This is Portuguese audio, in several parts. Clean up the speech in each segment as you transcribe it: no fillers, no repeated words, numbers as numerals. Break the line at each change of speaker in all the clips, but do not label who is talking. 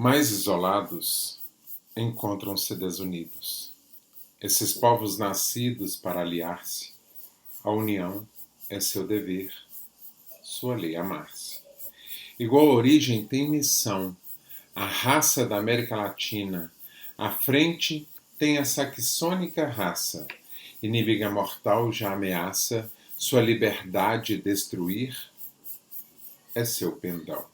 Mais isolados encontram-se desunidos. Esses povos nascidos para aliar-se, a união é seu dever, sua lei amar-se. Igual origem tem missão, a raça da América Latina, à frente tem a saxônica raça, inimiga mortal já ameaça, sua liberdade destruir é seu pendão.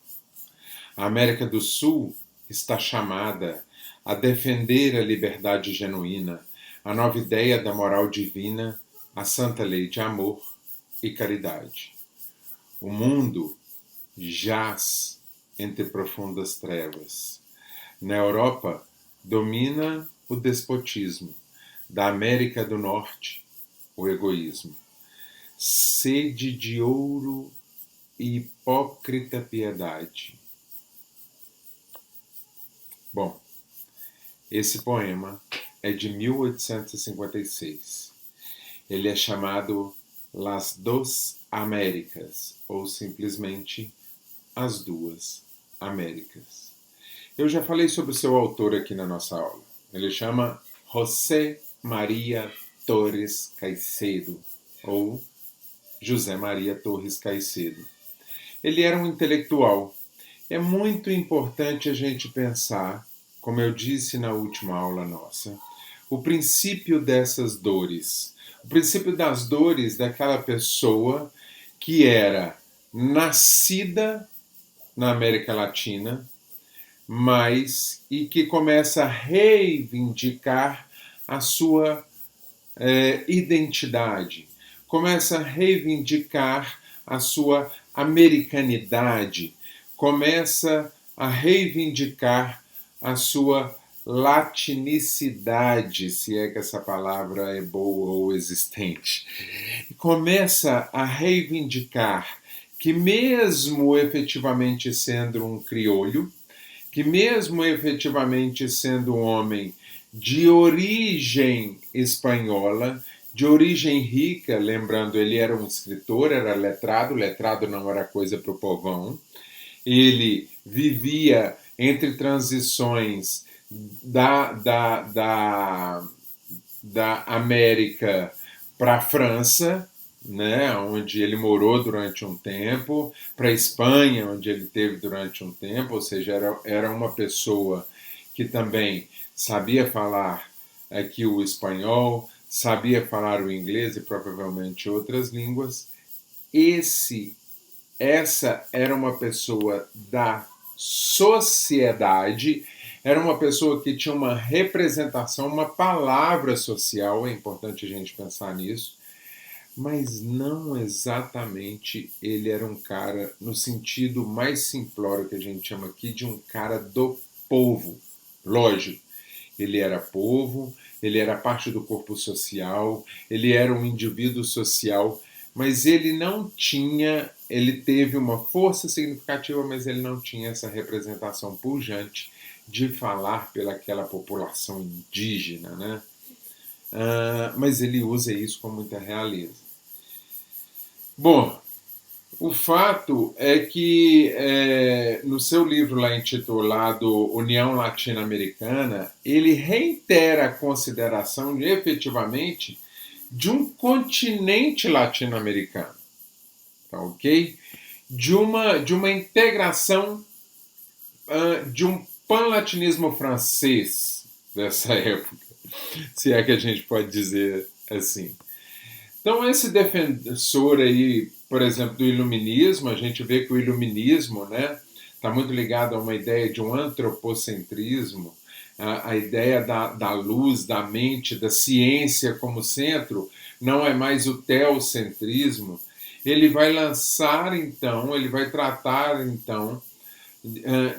A América do Sul está chamada a defender a liberdade genuína, a nova ideia da moral divina, a santa lei de amor e caridade. O mundo jaz entre profundas trevas. Na Europa domina o despotismo, da América do Norte o egoísmo. Sede de ouro e hipócrita piedade. Bom, esse poema é de 1856. Ele é chamado Las Dos Américas, ou simplesmente As Duas Américas. Eu já falei sobre o seu autor aqui na nossa aula. Ele chama José Maria Torres Caicedo, ou José Maria Torres Caicedo. Ele era um intelectual. É muito importante a gente pensar, como eu disse na última aula nossa, o princípio dessas dores. O princípio das dores daquela pessoa que era nascida na América Latina, mas e que começa a reivindicar a sua identidade, começa a reivindicar a sua americanidade, começa a reivindicar a sua latinicidade, se é que essa palavra é boa ou existente. Começa a reivindicar que mesmo efetivamente sendo um criolho, que mesmo efetivamente sendo um homem de origem espanhola, de origem rica, lembrando, ele era um escritor, era letrado, letrado não era coisa para o povão, ele vivia entre transições da América para a França, né, onde ele morou durante um tempo, para a Espanha, onde ele teve durante um tempo, ou seja, era uma pessoa que também sabia falar aqui o espanhol, sabia falar o inglês e provavelmente outras línguas. Essa era uma pessoa da sociedade, era uma pessoa que tinha uma representação, uma palavra social, é importante a gente pensar nisso, mas não exatamente ele era um cara, no sentido mais simplório que a gente chama aqui, de um cara do povo. Lógico, ele era povo, ele era parte do corpo social, ele era um indivíduo social, mas ele não tinha, ele teve uma força significativa, mas ele não tinha essa representação pujante de falar pelaquela população indígena, né? Mas ele usa isso com muita realeza. Bom, o fato é que no seu livro lá intitulado União Latino-Americana, ele reitera a consideração de, efetivamente, de um continente latino-americano, tá ok? De uma integração, de um panlatinismo francês dessa época, se é que a gente pode dizer assim. Então, esse defensor aí, por exemplo, do iluminismo, a gente vê que o iluminismo, né, está muito ligado a uma ideia de um antropocentrismo, a ideia da luz, da mente, da ciência como centro, não é mais o teocentrismo. Ele vai lançar, então, ele vai tratar, então,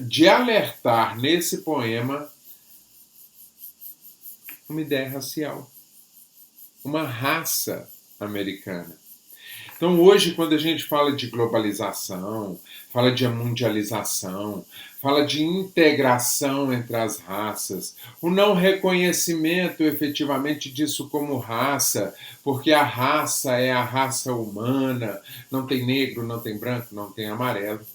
de alertar nesse poema uma ideia racial, uma raça americana. Então, hoje, quando a gente fala de globalização, fala de mundialização, fala de integração entre as raças, o não reconhecimento efetivamente disso como raça, porque a raça é a raça humana, não tem negro, não tem branco, não tem amarelo.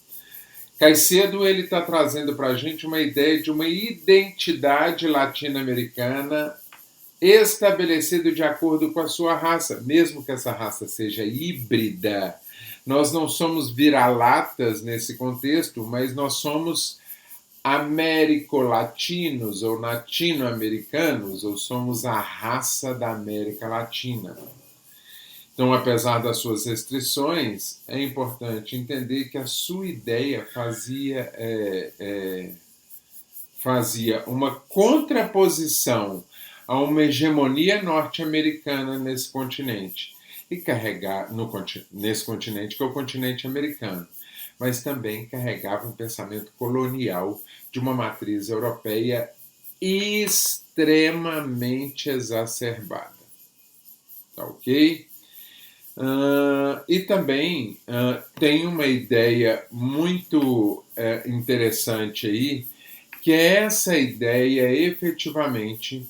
Caicedo ele está trazendo para a gente uma ideia de uma identidade latino-americana estabelecida de acordo com a sua raça, mesmo que essa raça seja híbrida. Nós não somos vira-latas nesse contexto, mas nós somos américo-latinos ou latino-americanos, ou somos a raça da América Latina. Então, apesar das suas restrições, é importante entender que a sua ideia fazia uma contraposição a uma hegemonia norte-americana nesse continente, e carregar nesse continente que é o continente americano, mas também carregava um pensamento colonial de uma matriz europeia extremamente exacerbada. Tá ok? E também tem uma ideia muito interessante aí, que é essa ideia efetivamente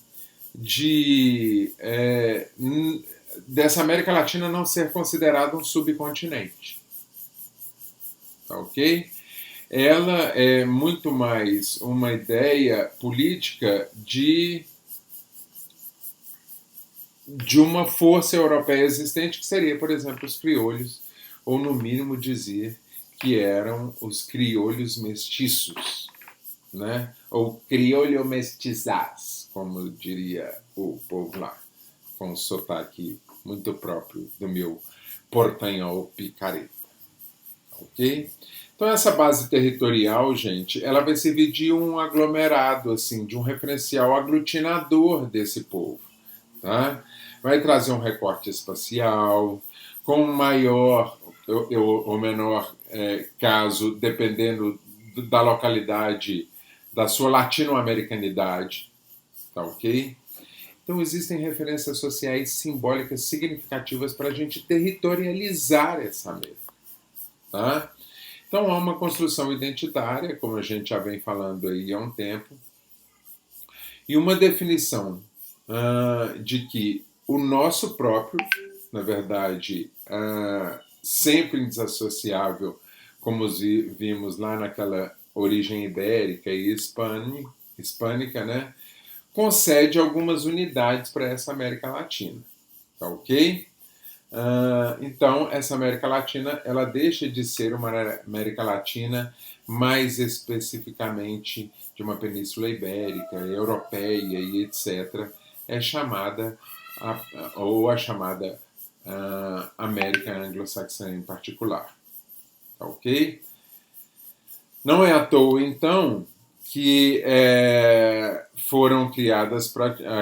dessa América Latina não ser considerada um subcontinente. Tá ok? Ela é muito mais uma ideia política de uma força europeia existente, que seria, por exemplo, os criolhos, ou no mínimo dizer que eram os criolhos mestiços, né? Ou criolho mestizás, como diria o povo lá, com um sotaque muito próprio do meu portanhol picareta. Ok? Então essa base territorial, gente, ela vai servir de um aglomerado, assim, de um referencial aglutinador desse povo. Tá? Vai trazer um recorte espacial, com maior ou menor caso, dependendo da localidade, da sua latino-americanidade. Tá ok? Então existem referências sociais simbólicas significativas para a gente territorializar essa América. Tá? Então há uma construção identitária, como a gente já vem falando aí há um tempo, e uma definição de que o nosso próprio, na verdade, sempre indesassociável, como vimos lá naquela origem ibérica e hispânica, né, concede algumas unidades para essa América Latina. Tá ok? Então, essa América Latina ela deixa de ser uma América Latina mais especificamente de uma Península Ibérica, europeia e etc., é chamada, a chamada América Anglo-Saxã em particular. Tá ok? Não é à toa, então, que foram criadas,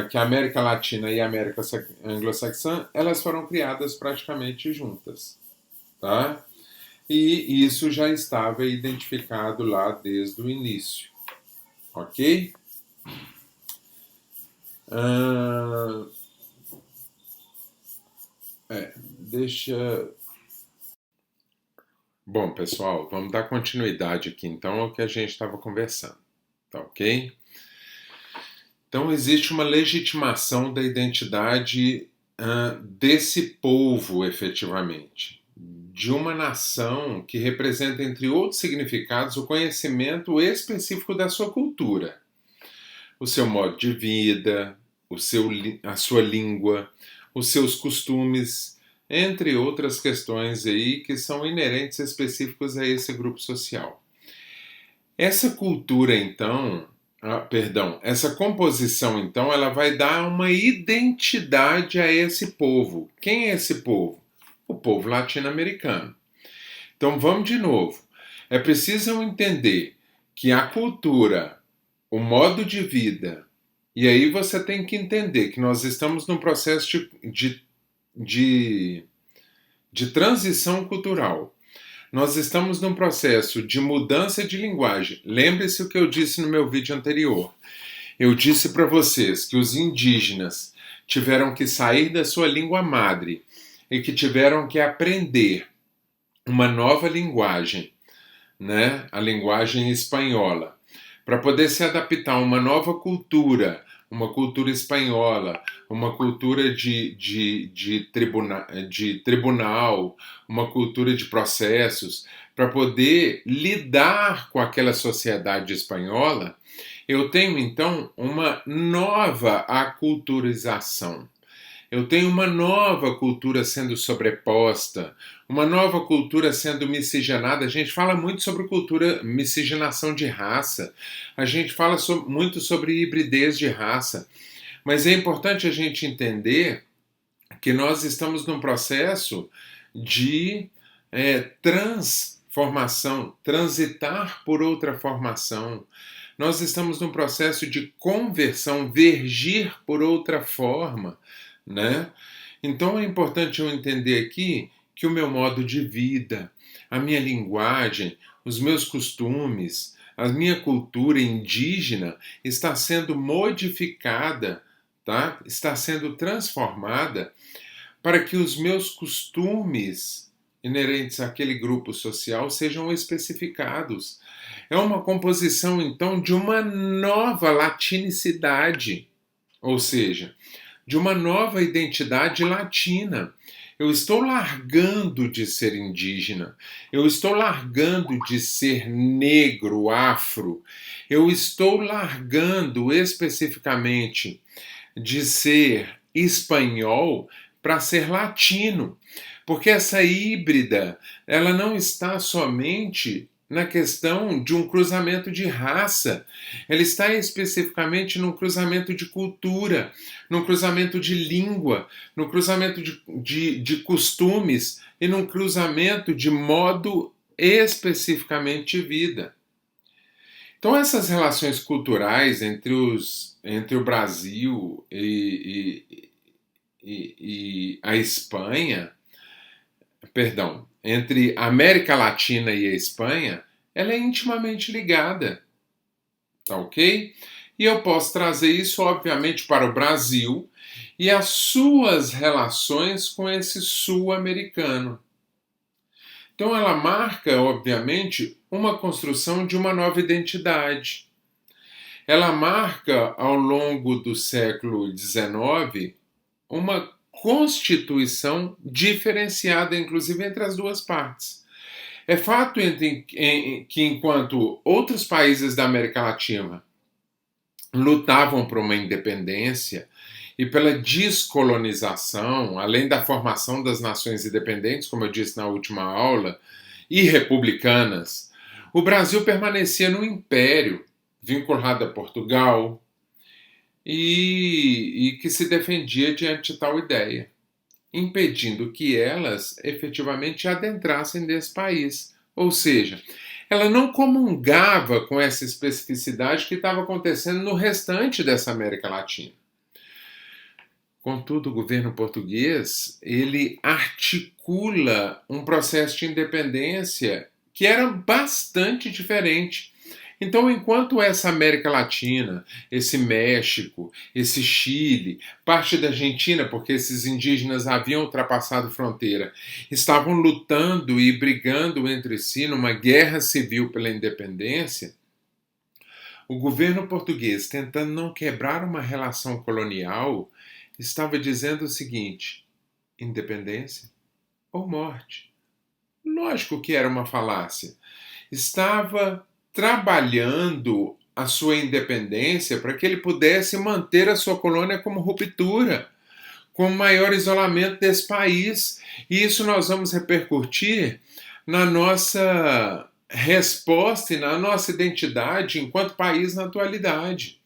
que a América Latina e a América Anglo-Saxã, elas foram criadas praticamente juntas. Tá? E isso já estava identificado lá desde o início. Ok? Deixa. Bom, pessoal, vamos dar continuidade aqui então ao que a gente estava conversando. Tá ok? Então existe uma legitimação da identidade desse povo, efetivamente, de uma nação que representa, entre outros significados, o conhecimento específico da sua cultura, o seu modo de vida, a sua língua, os seus costumes, entre outras questões aí que são inerentes específicos a esse grupo social. Essa cultura, então, essa composição, então, ela vai dar uma identidade a esse povo. Quem é esse povo? O povo latino-americano. Então, vamos de novo. É preciso entender que a cultura, o modo de vida, e aí você tem que entender que nós estamos num processo de transição cultural. Nós estamos num processo de mudança de linguagem. Lembre-se o que eu disse no meu vídeo anterior. Eu disse para vocês que os indígenas tiveram que sair da sua língua madre e que tiveram que aprender uma nova linguagem, né? A linguagem espanhola, para poder se adaptar a uma nova cultura, uma cultura espanhola, uma cultura de tribunal, uma cultura de processos, para poder lidar com aquela sociedade espanhola, eu tenho então uma nova aculturização. Eu tenho uma nova cultura sendo sobreposta, uma nova cultura sendo miscigenada. A gente fala muito sobre cultura, miscigenação de raça, a gente fala muito sobre hibridez de raça, mas é importante a gente entender que nós estamos num processo de transformação, transitar por outra formação. Nós estamos num processo de conversão, vergir por outra forma, né? Então é importante eu entender aqui que o meu modo de vida, a minha linguagem, os meus costumes, a minha cultura indígena está sendo modificada, tá? Está sendo transformada para que os meus costumes inerentes àquele grupo social sejam especificados. É uma composição, então, de uma nova latinicidade, ou seja, de uma nova identidade latina. Eu estou largando de ser indígena, eu estou largando de ser negro, afro, eu estou largando especificamente de ser espanhol para ser latino, porque essa híbrida, ela não está somente na questão de um cruzamento de raça, ela está especificamente num cruzamento de cultura, num cruzamento de língua, num cruzamento de costumes e num cruzamento de modo especificamente de vida. Então, essas relações culturais entre o Brasil e a Espanha, perdão, entre a América Latina e a Espanha, ela é intimamente ligada, tá ok? E eu posso trazer isso, obviamente, para o Brasil e as suas relações com esse sul-americano. Então ela marca, obviamente, uma construção de uma nova identidade. Ela marca, ao longo do século XIX, uma constituição diferenciada, inclusive, entre as duas partes. É fato que, enquanto outros países da América Latina lutavam por uma independência e pela descolonização, além da formação das nações independentes, como eu disse na última aula, e republicanas, o Brasil permanecia no império, vinculado a Portugal, e que se defendia diante de tal ideia, impedindo que elas efetivamente adentrassem nesse país. Ou seja, ela não comungava com essa especificidade que estava acontecendo no restante dessa América Latina. Contudo, o governo português, ele articula um processo de independência que era bastante diferente. Então, enquanto essa América Latina, esse México, esse Chile, parte da Argentina, porque esses indígenas haviam ultrapassado fronteira, estavam lutando e brigando entre si numa guerra civil pela independência, o governo português, tentando não quebrar uma relação colonial, estava dizendo o seguinte: independência ou morte. Lógico que era uma falácia. Estava trabalhando a sua independência para que ele pudesse manter a sua colônia como ruptura, com maior isolamento desse país. E isso nós vamos repercutir na nossa resposta e na nossa identidade enquanto país na atualidade.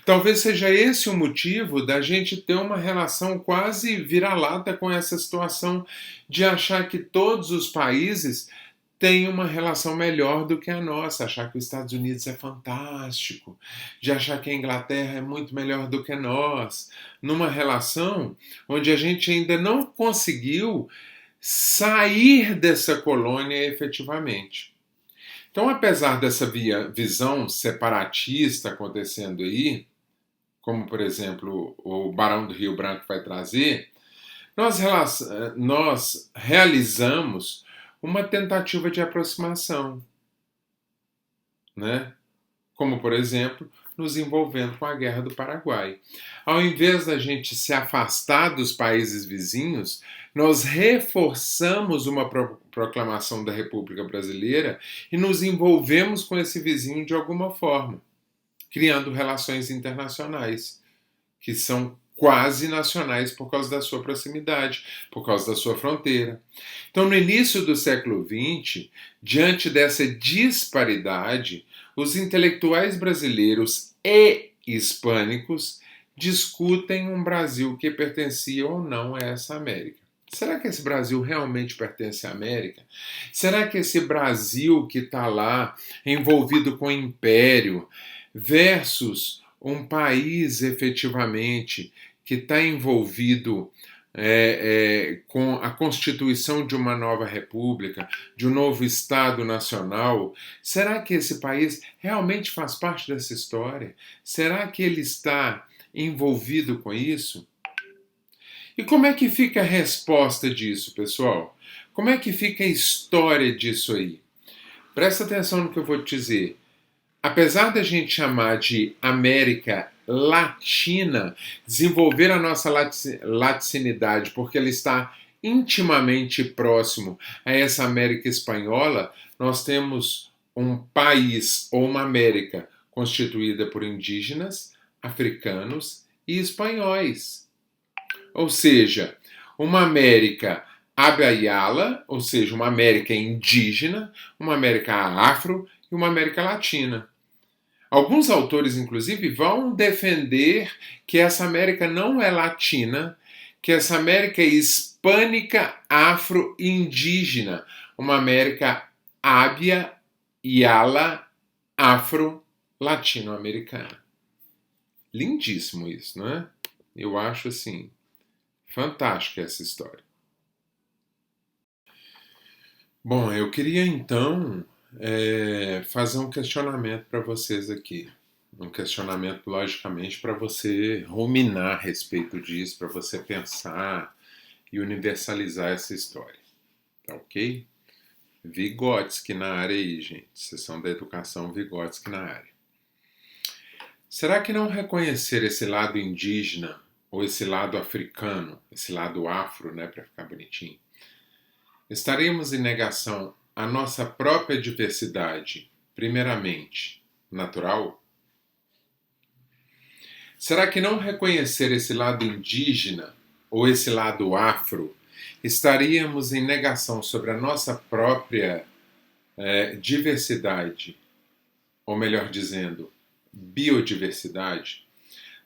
Talvez seja esse o motivo da gente ter uma relação quase vira-lata com essa situação de achar que todos os países têm uma relação melhor do que a nossa, achar que os Estados Unidos é fantástico, de achar que a Inglaterra é muito melhor do que nós, numa relação onde a gente ainda não conseguiu sair dessa colônia efetivamente. Então, apesar dessa visão separatista acontecendo aí, como, por exemplo, o Barão do Rio Branco vai trazer, nós realizamos uma tentativa de aproximação, né? Como, por exemplo, nos envolvendo com a Guerra do Paraguai. Ao invés da gente se afastar dos países vizinhos, nós reforçamos uma proclamação da República Brasileira e nos envolvemos com esse vizinho de alguma forma, criando relações internacionais, que são quase nacionais por causa da sua proximidade, por causa da sua fronteira. Então, no início do século XX, diante dessa disparidade, os intelectuais brasileiros e hispânicos discutem um Brasil que pertencia ou não a essa América. Será que esse Brasil realmente pertence à América? Será que esse Brasil que está lá envolvido com o império versus um país efetivamente que está envolvido com a constituição de uma nova república, de um novo Estado nacional, será que esse país realmente faz parte dessa história? Será que ele está envolvido com isso? E como é que fica a resposta disso, pessoal? Como é que fica a história disso aí? Presta atenção no que eu vou te dizer. Apesar da gente chamar de América Latina, desenvolver a nossa laticinidade, porque ela está intimamente próximo a essa América espanhola, nós temos um país ou uma América constituída por indígenas, africanos e espanhóis. Ou seja, uma América abayala, ou seja, uma América indígena, uma América afro e uma América Latina. Alguns autores, inclusive, vão defender que essa América não é latina, que essa América é hispânica, afro-indígena, uma América ábia, yala, afro-latino-americana. Lindíssimo isso, não é? Eu acho, assim, fantástica essa história. Bom, eu queria, então, fazer um questionamento para vocês aqui. Um questionamento, logicamente, para você ruminar a respeito disso, para você pensar e universalizar essa história. Tá ok? Vygotsky na área aí, gente. Sessão da educação Vygotsky na área. Será que não reconhecer esse lado indígena, ou esse lado africano, esse lado afro, né, para ficar bonitinho, estaremos em negação à nossa própria diversidade, primeiramente, natural? Será que não reconhecer esse lado indígena ou esse lado afro, estaríamos em negação sobre a nossa própria diversidade, ou melhor dizendo, biodiversidade,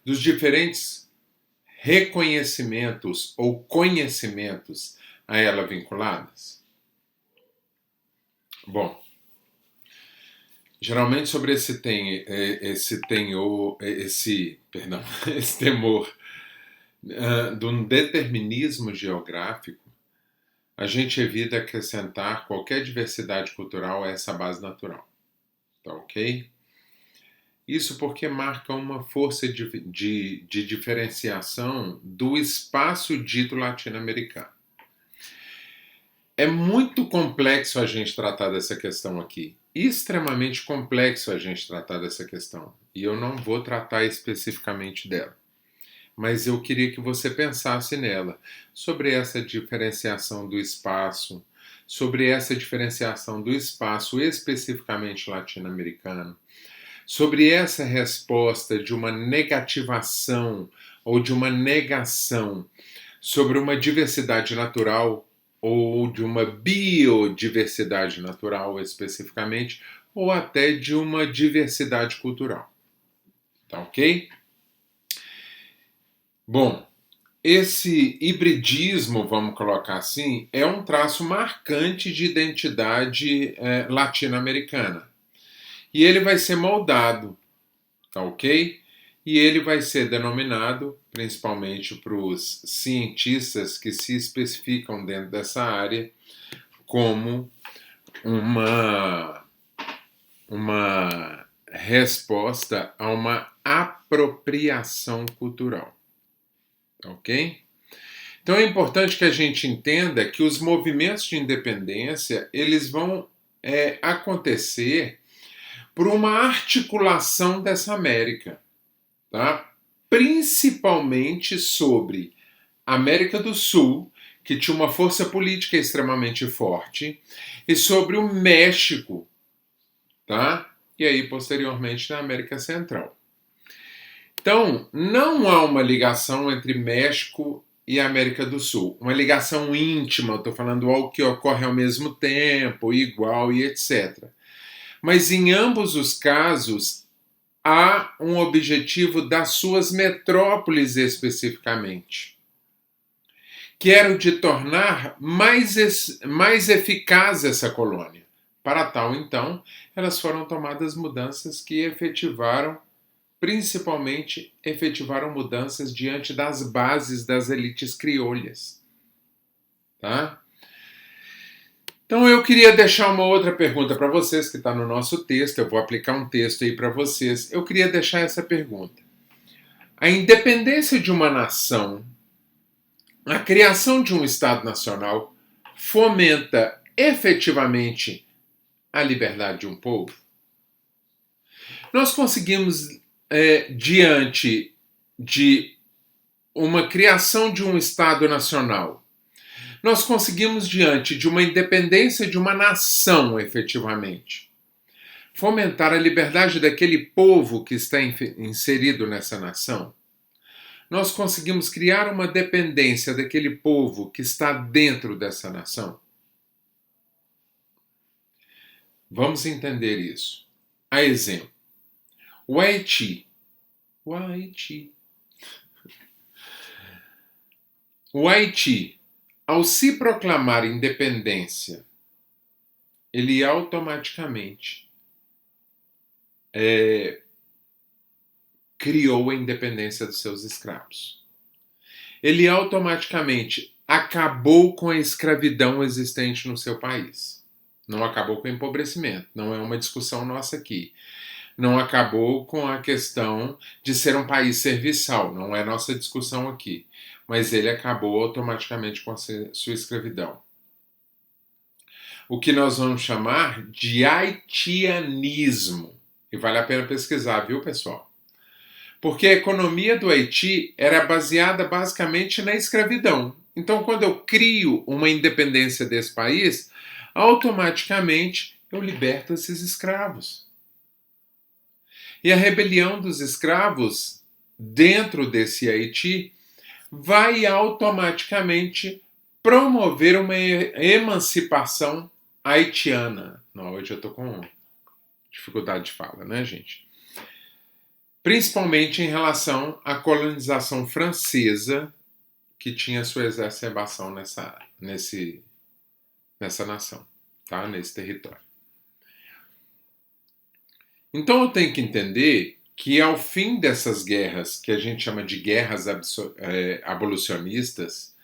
dos diferentes reconhecimentos ou conhecimentos a ela vinculadas? Bom, geralmente sobre esse temor de um determinismo geográfico, a gente evita acrescentar qualquer diversidade cultural a essa base natural. Tá ok? Isso porque marca uma força de diferenciação do espaço dito latino-americano. É muito complexo a gente tratar dessa questão aqui. Extremamente complexo a gente tratar dessa questão. E eu não vou tratar especificamente dela. Mas eu queria que você pensasse nela, sobre essa diferenciação do espaço, sobre essa diferenciação do espaço especificamente latino-americano, sobre essa resposta de uma negativação ou de uma negação sobre uma diversidade natural ou de uma biodiversidade natural especificamente, ou até de uma diversidade cultural. Tá ok? Bom, esse hibridismo, vamos colocar assim, é um traço marcante de identidade latino-americana. E ele vai ser moldado, tá ok? E ele vai ser denominado, principalmente para os cientistas que se especificam dentro dessa área, como uma resposta a uma apropriação cultural. Ok? Então é importante que a gente entenda que os movimentos de independência eles vão acontecer por uma articulação dessa América, tá? Principalmente sobre a América do Sul, que tinha uma força política extremamente forte, e sobre o México, tá? E aí, posteriormente, na América Central. Então, não há uma ligação entre México e América do Sul. Uma ligação íntima, estou falando algo que ocorre ao mesmo tempo, igual e etc. Mas em ambos os casos, há um objetivo das suas metrópoles especificamente, que era o de tornar mais eficaz essa colônia. Para tal, então, elas foram tomadas mudanças que efetivaram mudanças diante das bases das elites criolhas. Tá? Então eu queria deixar uma outra pergunta para vocês, que está no nosso texto, eu vou aplicar um texto aí para vocês. Eu queria deixar essa pergunta. A independência de uma nação, a criação de um Estado Nacional, fomenta efetivamente a liberdade de um povo? Nós conseguimos, diante de uma criação de um Estado Nacional, nós conseguimos, diante de uma independência de uma nação, efetivamente, fomentar a liberdade daquele povo que está inserido nessa nação? Nós conseguimos criar uma dependência daquele povo que está dentro dessa nação? Vamos entender isso. A exemplo, o Haiti. O Haiti, ao se proclamar independência, ele automaticamente criou a independência dos seus escravos. Ele automaticamente acabou com a escravidão existente no seu país. Não acabou com o empobrecimento, não é uma discussão nossa aqui. Não acabou com a questão de ser um país serviçal, não é nossa discussão aqui. Mas ele acabou automaticamente com a sua escravidão. O que nós vamos chamar de haitianismo. E vale a pena pesquisar, viu, pessoal? Porque a economia do Haiti era baseada basicamente na escravidão. Então, quando eu crio uma independência desse país, automaticamente eu liberto esses escravos. E a rebelião dos escravos dentro desse Haiti vai automaticamente promover uma emancipação haitiana. Não, hoje eu estou com dificuldade de fala, né, gente? Principalmente em relação à colonização francesa, que tinha sua exacerbação nessa nação, tá? Nesse território. Então eu tenho que entender que ao fim dessas guerras, que a gente chama de guerras abolicionistas,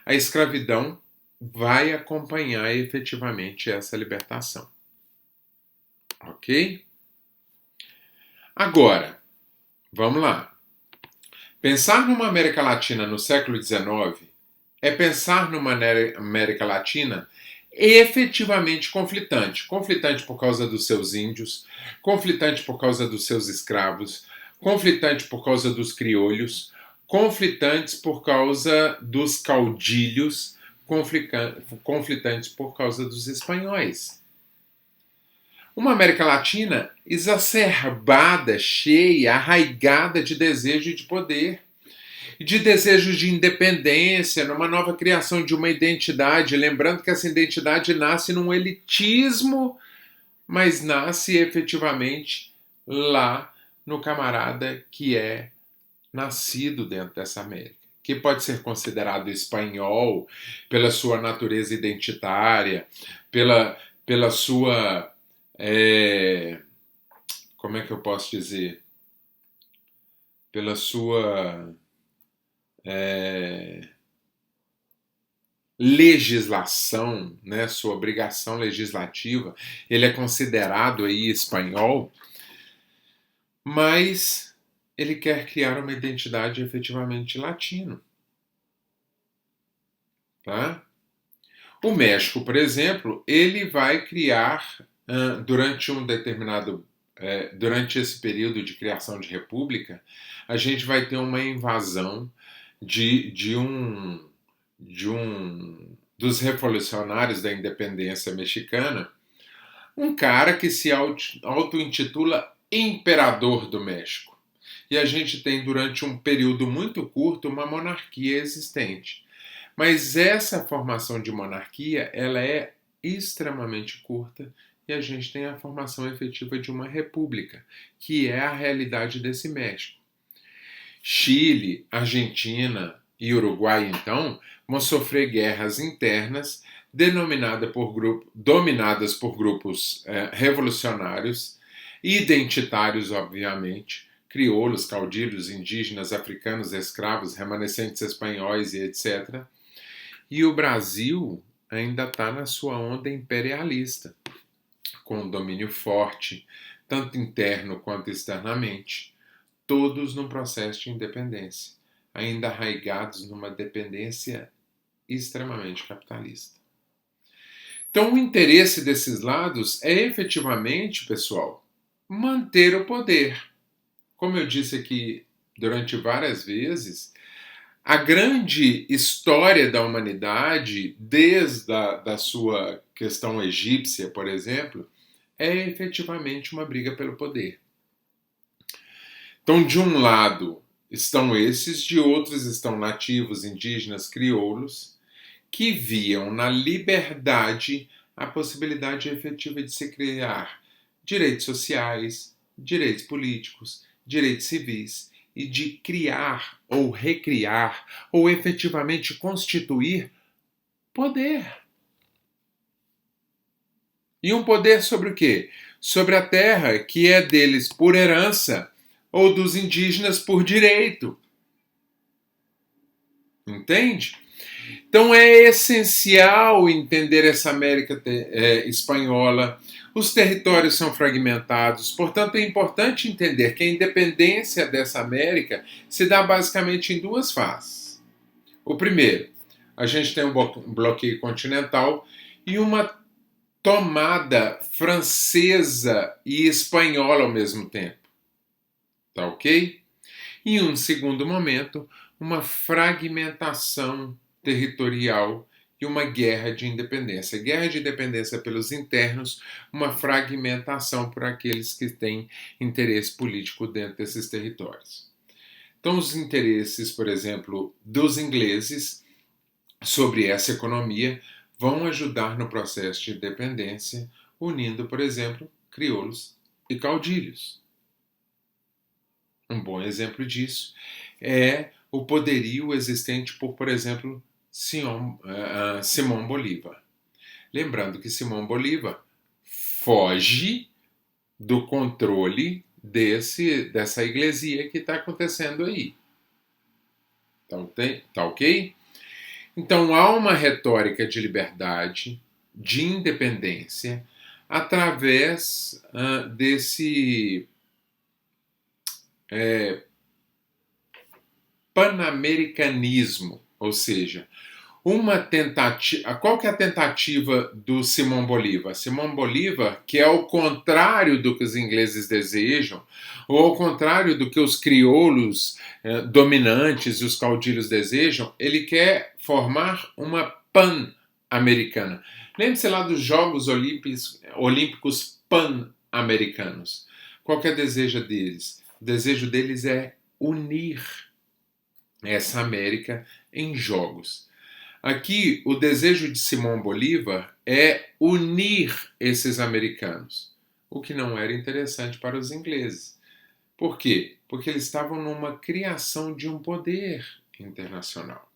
a escravidão vai acompanhar efetivamente essa libertação. Ok? Agora, vamos lá. Pensar numa América Latina no século XIX é pensar numa América Latina efetivamente conflitante. Conflitante por causa dos seus índios, conflitante por causa dos seus escravos, conflitante por causa dos criolhos, conflitantes por causa dos caudilhos, conflitantes por causa dos espanhóis. Uma América Latina exacerbada, cheia, arraigada de desejo de poder, de desejo de independência, numa nova criação de uma identidade, lembrando que essa identidade nasce num elitismo, mas nasce efetivamente lá no camarada que é nascido dentro dessa América, que pode ser considerado espanhol pela sua natureza identitária, pela sua... como é que eu posso dizer? Pela sua legislação, né, sua obrigação legislativa, ele é considerado aí espanhol, mas ele quer criar uma identidade efetivamente latino. Tá? O México, por exemplo, ele vai criar, durante um determinado durante esse período de criação de república, a gente vai ter uma invasão de um dos revolucionários da independência mexicana, um cara que se auto-intitula Imperador do México. E a gente tem, durante um período muito curto, uma monarquia existente. Mas essa formação de monarquia, ela é extremamente curta e a gente tem a formação efetiva de uma república, que é a realidade desse México. Chile, Argentina e Uruguai, então, vão sofrer guerras internas dominadas por grupos revolucionários, identitários, obviamente, crioulos, caudilhos, indígenas, africanos, escravos, remanescentes espanhóis e etc. E o Brasil ainda está na sua onda imperialista, com um domínio forte, tanto interno quanto externamente, todos num processo de independência, ainda arraigados numa dependência extremamente capitalista. Então, o interesse desses lados é efetivamente, pessoal, manter o poder. Como eu disse aqui durante várias vezes, a grande história da humanidade, desde da sua questão egípcia, por exemplo, é efetivamente uma briga pelo poder. Então, de um lado estão esses, de outros estão nativos, indígenas, crioulos, que viam na liberdade a possibilidade efetiva de se criar direitos sociais, direitos políticos, direitos civis e de criar ou recriar ou efetivamente constituir poder. E um poder sobre o quê? Sobre a terra, que é deles por herança ou dos indígenas por direito. Entende? Então é essencial entender essa América espanhola. Os territórios são fragmentados, portanto é importante entender que a independência dessa América se dá basicamente em duas fases. O primeiro, a gente tem um bloqueio continental e uma tomada francesa e espanhola ao mesmo tempo. Tá ok? Em um segundo momento, uma fragmentação territorial e uma guerra de independência. Guerra de independência pelos internos, uma fragmentação por aqueles que têm interesse político dentro desses territórios. Então, os interesses, por exemplo, dos ingleses sobre essa economia vão ajudar no processo de independência, unindo, por exemplo, crioulos e caudilhos. Um bom exemplo disso é o poderio existente por exemplo, Simão Bolívar. Lembrando que Simão Bolívar foge do controle dessa iglesia que está acontecendo aí. Tá ok? Então há uma retórica de liberdade, de independência, através desse panamericanismo, ou seja, uma tentativa. Qual que é a tentativa do Simão Bolívar? Simão Bolívar, que é ao contrário do que os ingleses desejam, ou ao contrário do que os crioulos dominantes e os caudilhos desejam, ele quer formar uma pan-americana. Lembre-se lá dos Jogos Olímpicos pan-americanos. Qual que é o desejo deles? O desejo deles é unir essa América em jogos. Aqui, o desejo de Simão Bolívar é unir esses americanos, o que não era interessante para os ingleses. Por quê? Porque eles estavam numa criação de um poder internacional.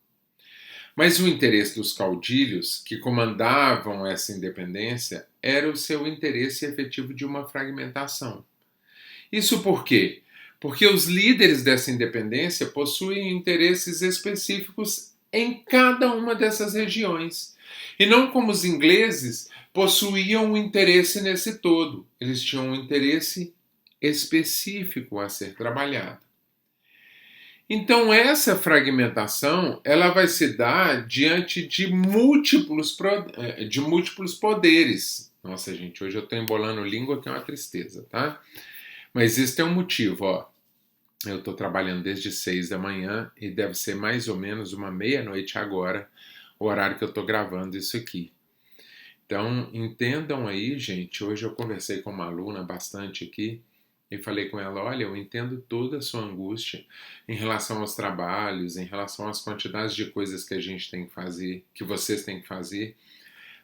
Mas o interesse dos caudilhos, que comandavam essa independência, era o seu interesse efetivo de uma fragmentação. Isso por quê? Porque os líderes dessa independência possuem interesses específicos em cada uma dessas regiões. E não como os ingleses possuíam um interesse nesse todo. Eles tinham um interesse específico a ser trabalhado. Então essa fragmentação ela vai se dar diante de múltiplos poderes Nossa, gente, hoje eu tô embolando língua que é uma tristeza, tá? Mas isso tem um motivo, ó. Eu tô trabalhando desde 6 da manhã e deve ser mais ou menos uma meia-noite agora, o horário que eu tô gravando isso aqui. Então, entendam aí, gente. Hoje eu conversei com uma aluna bastante aqui e falei com ela: olha, eu entendo toda a sua angústia em relação aos trabalhos, em relação às quantidades de coisas que a gente tem que fazer, que vocês têm que fazer,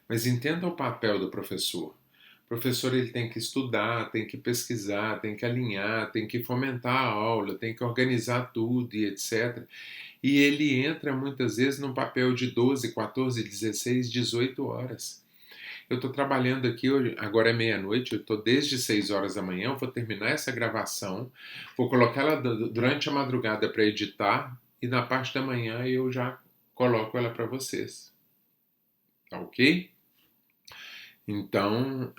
mas entenda o papel do professor. O professor ele tem que estudar, tem que pesquisar, tem que alinhar, tem que fomentar a aula, tem que organizar tudo e etc. E ele entra muitas vezes num papel de 12, 14, 16, 18 horas. Eu estou trabalhando aqui, hoje, agora é meia-noite, eu estou desde 6 horas da manhã, eu vou terminar essa gravação, vou colocar ela durante a madrugada para editar e na parte da manhã eu já coloco ela para vocês. Tá ok? Então,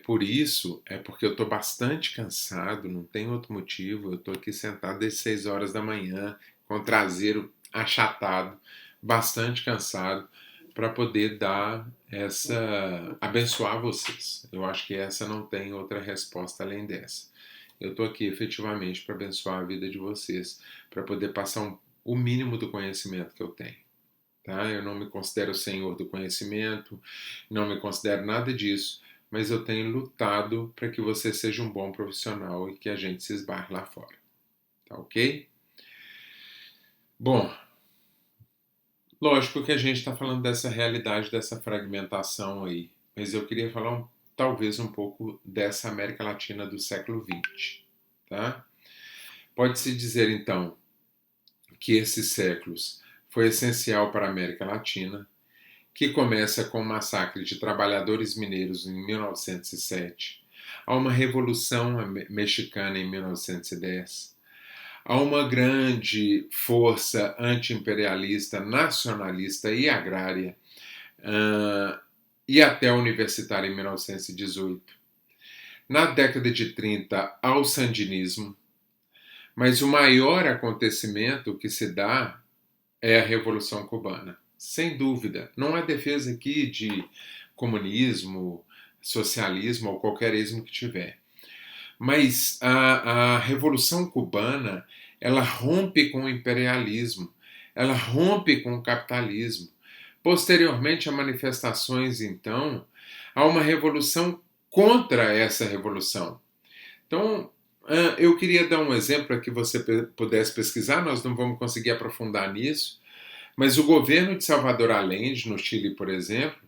por isso, é porque eu estou bastante cansado, não tem outro motivo. Eu estou aqui sentado desde 6 horas da manhã, com o traseiro achatado, bastante cansado, para poder dar abençoar vocês. Eu acho que essa não tem outra resposta além dessa. Eu estou aqui efetivamente para abençoar a vida de vocês, para poder passar o mínimo do conhecimento que eu tenho. Tá? Eu não me considero o senhor do conhecimento, não me considero nada disso, mas eu tenho lutado para que você seja um bom profissional e que a gente se esbarre lá fora. Tá ok? Bom, lógico que a gente está falando dessa realidade, dessa fragmentação aí, mas eu queria falar talvez um pouco dessa América Latina do século XX. Tá? Pode-se dizer então que esses séculos foi essencial para a América Latina, que começa com o massacre de trabalhadores mineiros em 1907, a uma revolução mexicana em 1910, a uma grande força anti-imperialista, nacionalista e agrária, e até a universitária em 1918. Na década de 30, ao sandinismo, mas o maior acontecimento que se dá é a Revolução Cubana. Sem dúvida. Não há defesa aqui de comunismo, socialismo ou qualquer ismo que tiver. Mas a Revolução Cubana, ela rompe com o imperialismo, ela rompe com o capitalismo. Posteriormente a manifestações, então, há uma revolução contra essa revolução. Então, eu queria dar um exemplo para que você pudesse pesquisar, nós não vamos conseguir aprofundar nisso, mas o governo de Salvador Allende, no Chile, por exemplo,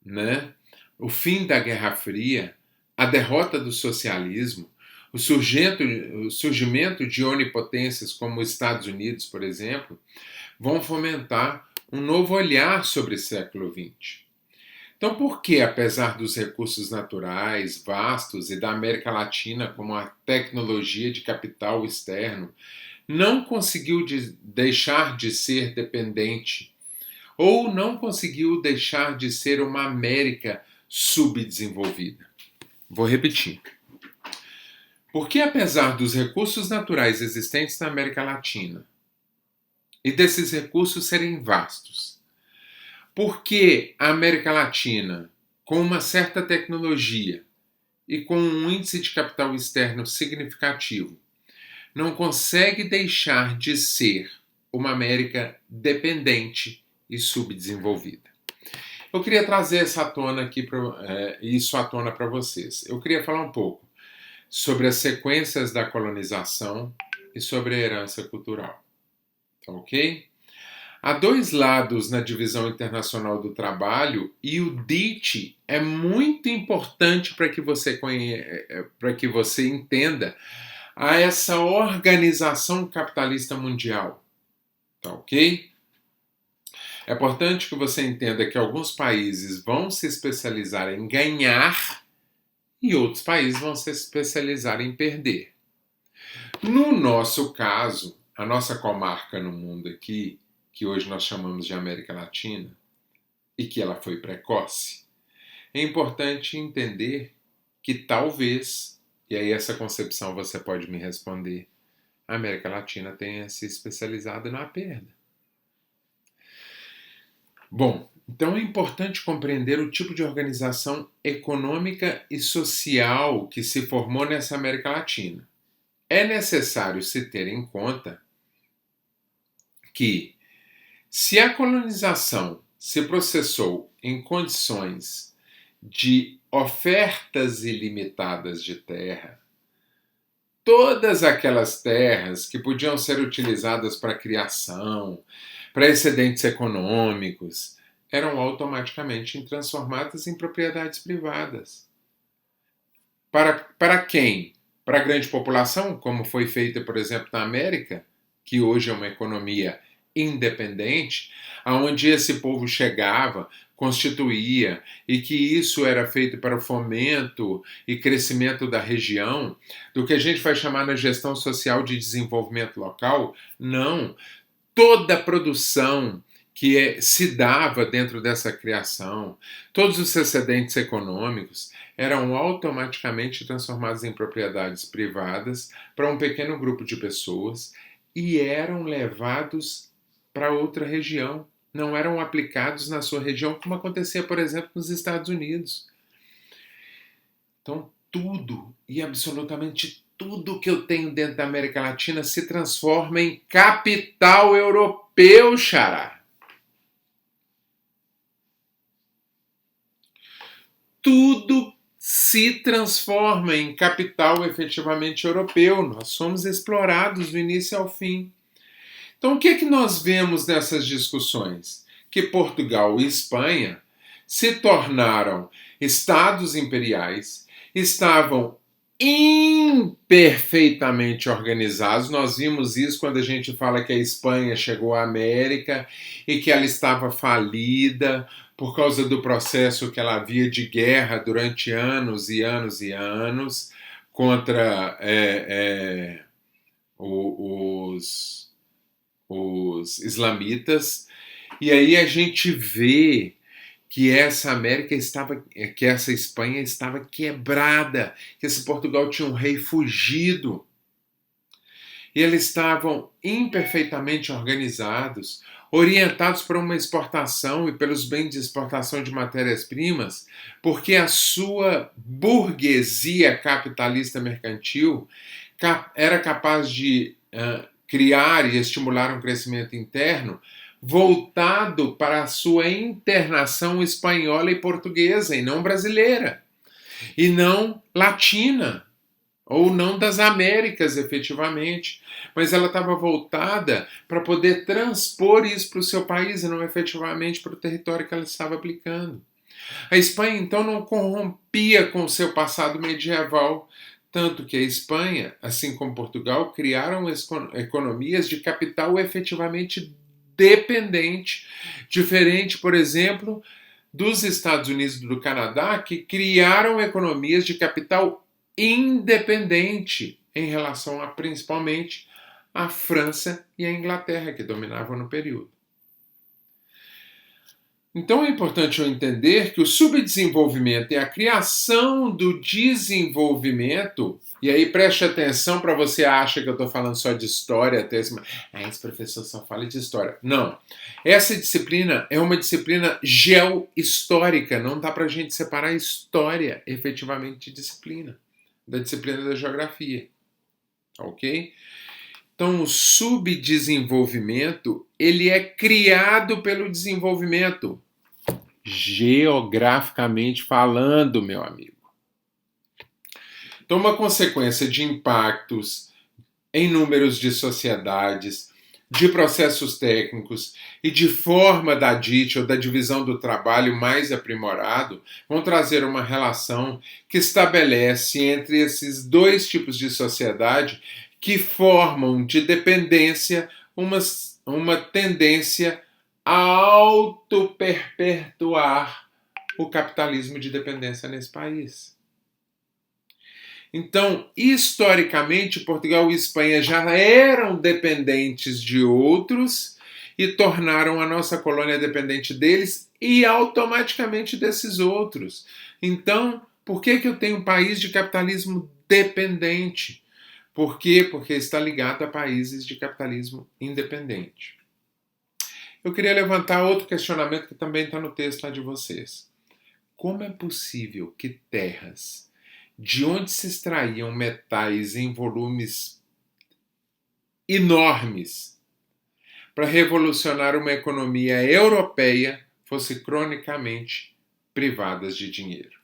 né, o fim da Guerra Fria, a derrota do socialismo, o surgimento de onipotências como os Estados Unidos, por exemplo, vão fomentar um novo olhar sobre o século XX. Então, por que, apesar dos recursos naturais vastos e da América Latina como a tecnologia de capital externo, não conseguiu deixar de ser dependente ou não conseguiu deixar de ser uma América subdesenvolvida? Vou repetir. Porque, apesar dos recursos naturais existentes na América Latina e desses recursos serem vastos, porque a América Latina, com uma certa tecnologia e com um índice de capital externo significativo, não consegue deixar de ser uma América dependente e subdesenvolvida? Eu queria trazer isso à tona para vocês. Eu queria falar um pouco sobre as sequências da colonização e sobre a herança cultural. Tá ok? Há dois lados na divisão internacional do trabalho e o DIT é muito importante para que você entenda essa organização capitalista mundial. Tá ok? É importante que você entenda que alguns países vão se especializar em ganhar e outros países vão se especializar em perder. No nosso caso, a nossa comarca no mundo aqui, que hoje nós chamamos de América Latina, e que ela foi precoce, é importante entender que talvez, e aí essa concepção você pode me responder, a América Latina tenha se especializado na perda. Bom, Então é importante compreender o tipo de organização econômica e social que se formou nessa América Latina. É necessário se ter em conta que, se a colonização se processou em condições de ofertas ilimitadas de terra, todas aquelas terras que podiam ser utilizadas para criação, para excedentes econômicos, eram automaticamente transformadas em propriedades privadas. Para quem? Para a grande população, como foi feita, por exemplo, na América, que hoje é uma economia independente, aonde esse povo chegava, constituía, e que isso era feito para o fomento e crescimento da região, do que a gente vai chamar na gestão social de desenvolvimento local. Não. Toda a produção que se dava dentro dessa criação, todos os excedentes econômicos eram automaticamente transformados em propriedades privadas para um pequeno grupo de pessoas e eram levados para outra região. Não eram aplicados na sua região, como acontecia, por exemplo, nos Estados Unidos. Então, tudo e absolutamente tudo que eu tenho dentro da América Latina se transforma em capital europeu, xará. Tudo se transforma em capital efetivamente europeu. Nós somos explorados do início ao fim. Então, o que é que nós vemos nessas discussões? Que Portugal e Espanha se tornaram estados imperiais, estavam imperfeitamente organizados. Nós vimos isso quando a gente fala que a Espanha chegou à América e que ela estava falida por causa do processo que ela havia de guerra durante anos e anos e anos contra os islamitas. E aí a gente vê que essa que essa Espanha estava quebrada, que esse Portugal tinha um rei fugido. E eles estavam imperfeitamente organizados, orientados para uma exportação e pelos bens de exportação de matérias-primas, porque a sua burguesia capitalista mercantil era capaz de criar e estimular um crescimento interno voltado para a sua internação espanhola e portuguesa, e não brasileira, e não latina, ou não das Américas efetivamente, mas ela estava voltada para poder transpor isso para o seu país e não efetivamente para o território que ela estava aplicando. A Espanha então não corrompia com o seu passado medieval, tanto que a Espanha, assim como Portugal, criaram economias de capital efetivamente dependente, diferente, por exemplo, dos Estados Unidos e do Canadá, que criaram economias de capital independente em relação principalmente à França e à Inglaterra, que dominavam no período. Então é importante eu entender que o subdesenvolvimento e a criação do desenvolvimento, e aí preste atenção para você acha que eu estou falando só de história, até esse professor só fala de história. Não. Essa disciplina é uma disciplina geohistórica, não dá para a gente separar história efetivamente de disciplina, da disciplina da geografia. Ok? Então, o subdesenvolvimento, ele é criado pelo desenvolvimento, geograficamente falando, meu amigo. Então, uma consequência de impactos em números de sociedades, de processos técnicos e de forma da DIT ou da divisão do trabalho mais aprimorado, vão trazer uma relação que estabelece entre esses dois tipos de sociedade que formam de dependência uma tendência a auto-perpetuar o capitalismo de dependência nesse país. Então, historicamente, Portugal e Espanha já eram dependentes de outros e tornaram a nossa colônia dependente deles e automaticamente desses outros. Então, por que eu tenho um país de capitalismo dependente? Por quê? Porque está ligado a países de capitalismo independente. Eu queria levantar outro questionamento que também está no texto lá de vocês. Como é possível que terras de onde se extraíam metais em volumes enormes para revolucionar uma economia europeia fossem cronicamente privadas de dinheiro,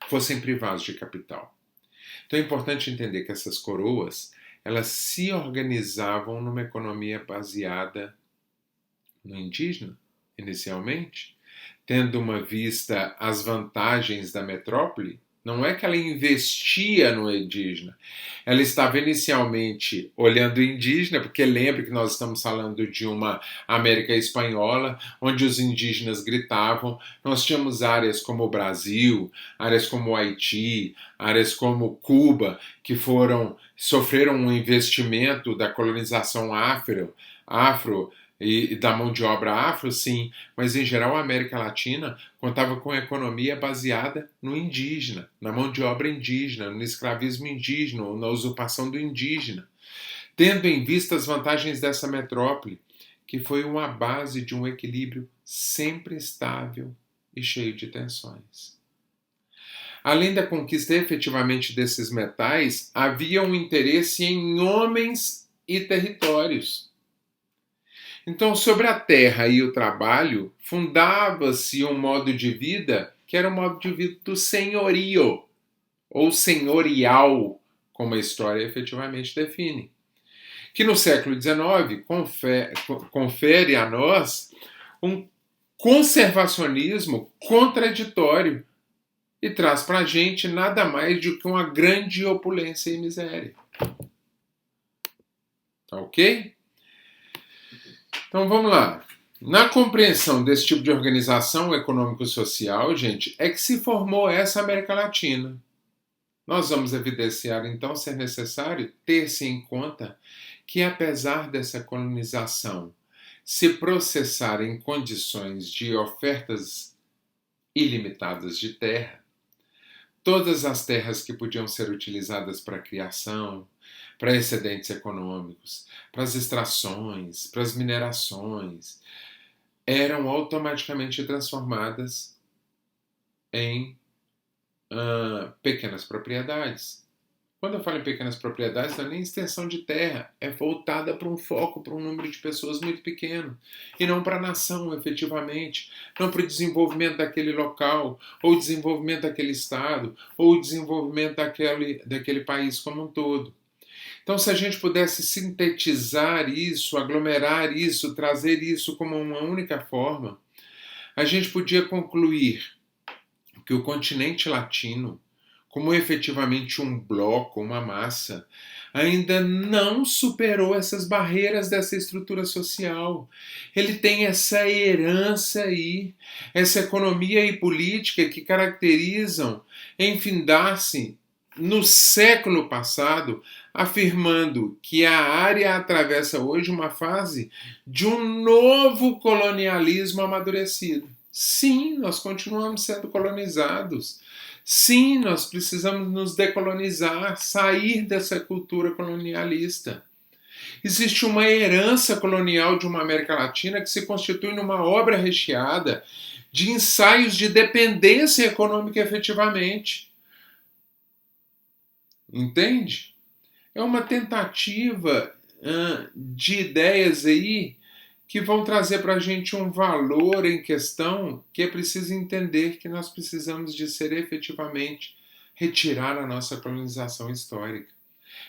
fossem privados de capital? Então é importante entender que essas coroas, elas se organizavam numa economia baseada no indígena, inicialmente, tendo uma vista as vantagens da metrópole. Não é que ela investia no indígena, ela estava inicialmente olhando o indígena, porque lembre que nós estamos falando de uma América espanhola, onde os indígenas gritavam. Nós tínhamos áreas como o Brasil, áreas como o Haiti, áreas como Cuba, que sofreram um investimento da colonização afro e da mão de obra afro, sim, mas em geral a América Latina contava com a economia baseada no indígena, na mão de obra indígena, no escravismo indígena, ou na usurpação do indígena, tendo em vista as vantagens dessa metrópole, que foi uma base de um equilíbrio sempre estável e cheio de tensões. Além da conquista efetivamente desses metais, havia um interesse em homens e territórios. Então, sobre a terra e o trabalho, fundava-se um modo de vida que era o modo de vida do senhorio, ou senhorial, como a história efetivamente define. Que no século XIX confere a nós um conservacionismo contraditório e traz para a gente nada mais do que uma grande opulência e miséria. Tá ok? Então vamos lá. Na compreensão desse tipo de organização econômico-social, gente, é que se formou essa América Latina. Nós vamos evidenciar, então, ser necessário ter-se em conta que, apesar dessa colonização se processar em condições de ofertas ilimitadas de terra, todas as terras que podiam ser utilizadas para a criação, para excedentes econômicos, para as extrações, para as minerações, eram automaticamente transformadas em pequenas propriedades. Quando eu falo em pequenas propriedades, não é nem extensão de terra, é voltada para um foco, para um número de pessoas muito pequeno, e não para a nação, efetivamente, não para o desenvolvimento daquele local, ou o desenvolvimento daquele estado, ou o desenvolvimento daquele país como um todo. Então, se a gente pudesse sintetizar isso, aglomerar isso, trazer isso como uma única forma, a gente podia concluir que o continente latino, como efetivamente um bloco, uma massa, ainda não superou essas barreiras dessa estrutura social. Ele tem essa herança aí, essa economia e política que caracterizam enfindar-se no século passado, afirmando que a área atravessa hoje uma fase de um novo colonialismo amadurecido. Sim, nós continuamos sendo colonizados. Sim, nós precisamos nos decolonizar, sair dessa cultura colonialista. Existe uma herança colonial de uma América Latina que se constitui numa obra recheada de ensaios de dependência econômica efetivamente. Entende? É uma tentativa de ideias aí que vão trazer para a gente um valor em questão que é preciso entender que nós precisamos de ser efetivamente retirar a nossa colonização histórica.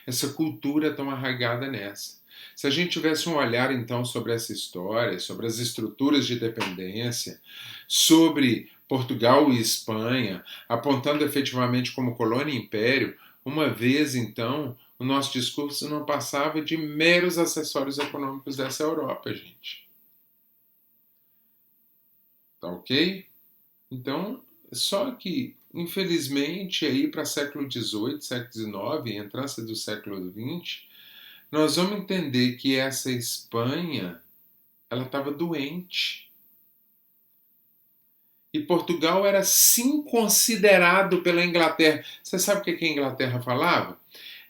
Essa cultura tão arraigada nessa. Se a gente tivesse um olhar então sobre essa história, sobre as estruturas de dependência, sobre Portugal e Espanha, apontando efetivamente como colônia e império, uma vez então o nosso discurso não passava de meros acessórios econômicos dessa Europa, gente. Tá ok? Então, só que, infelizmente, aí para século XVIII, século XIX, entrância do século XX, nós vamos entender que essa Espanha, ela estava doente. E Portugal era sim considerado pela Inglaterra. Você sabe o que a Inglaterra falava?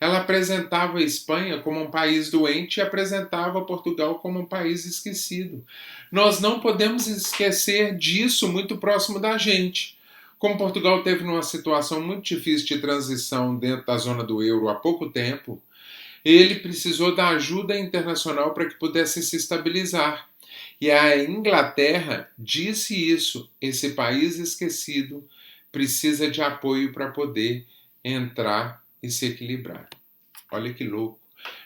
Ela apresentava a Espanha como um país doente e apresentava Portugal como um país esquecido. Nós não podemos esquecer disso muito próximo da gente. Como Portugal teve numa situação muito difícil de transição dentro da zona do euro há pouco tempo, ele precisou da ajuda internacional para que pudesse se estabilizar. E a Inglaterra disse isso: esse país esquecido precisa de apoio para poder entrar e se equilibrar. Olha que louco.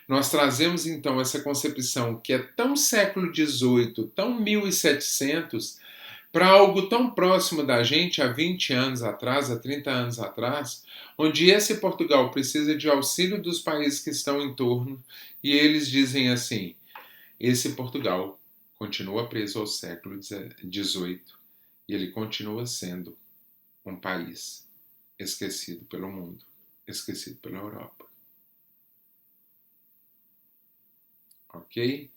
Nós trazemos então essa concepção que é tão século XVIII, tão 1700, para algo tão próximo da gente há 20 anos atrás, há 30 anos atrás, onde esse Portugal precisa de auxílio dos países que estão em torno e eles dizem assim: esse Portugal continua preso ao século XVIII e ele continua sendo um país esquecido pelo mundo, esquecido pela Europa. Ok?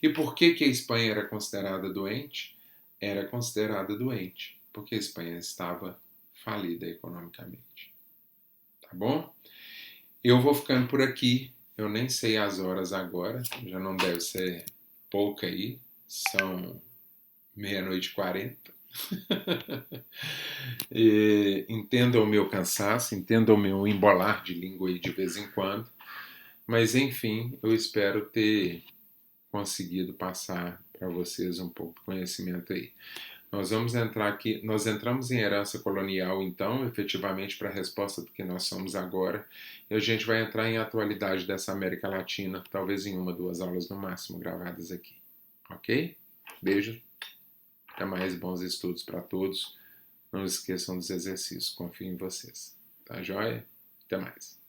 E por que a Espanha era considerada doente? Era considerada doente porque a Espanha estava falida economicamente. Tá bom? Eu vou ficando por aqui. Eu nem sei as horas agora, já não deve ser pouca aí. São 00:40. Entendam o meu cansaço, entendam o meu embolar de língua aí de vez em quando. Mas enfim, eu espero ter conseguido passar para vocês um pouco de conhecimento aí. Nós vamos entrar aqui, nós entramos em herança colonial, então, efetivamente, para a resposta do que nós somos agora, e a gente vai entrar em atualidade dessa América Latina, talvez em 1, 2 aulas no máximo gravadas aqui. Ok? Beijo, até mais, bons estudos para todos. Não esqueçam dos exercícios, confio em vocês. Tá joia? Até mais.